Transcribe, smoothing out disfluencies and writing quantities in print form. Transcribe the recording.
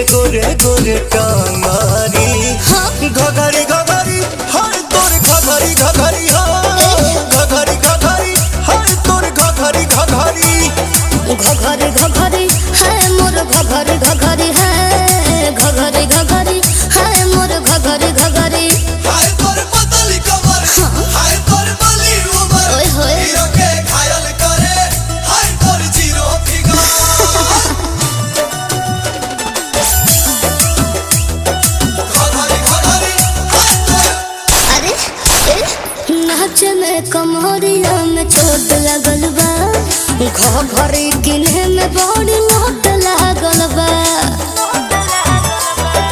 के गोरे गोरे टांगारी घघरी घघरी हर तोर घघरी घघरी घघरी घघरी हर तोर घघरी घघरी घघरी घघरी है मोर घघरी घघरी है घघरी घघरी है मोर घघरी घघरी हाय तोर पतली कमर हाय तोर बली उमर ओए होए हीरो के घायल करे हाय तोर जीरो फिगर नाच में कमरिया में चोट लगल बा घघरी किन्हे में बड़ी लोट लागल बा।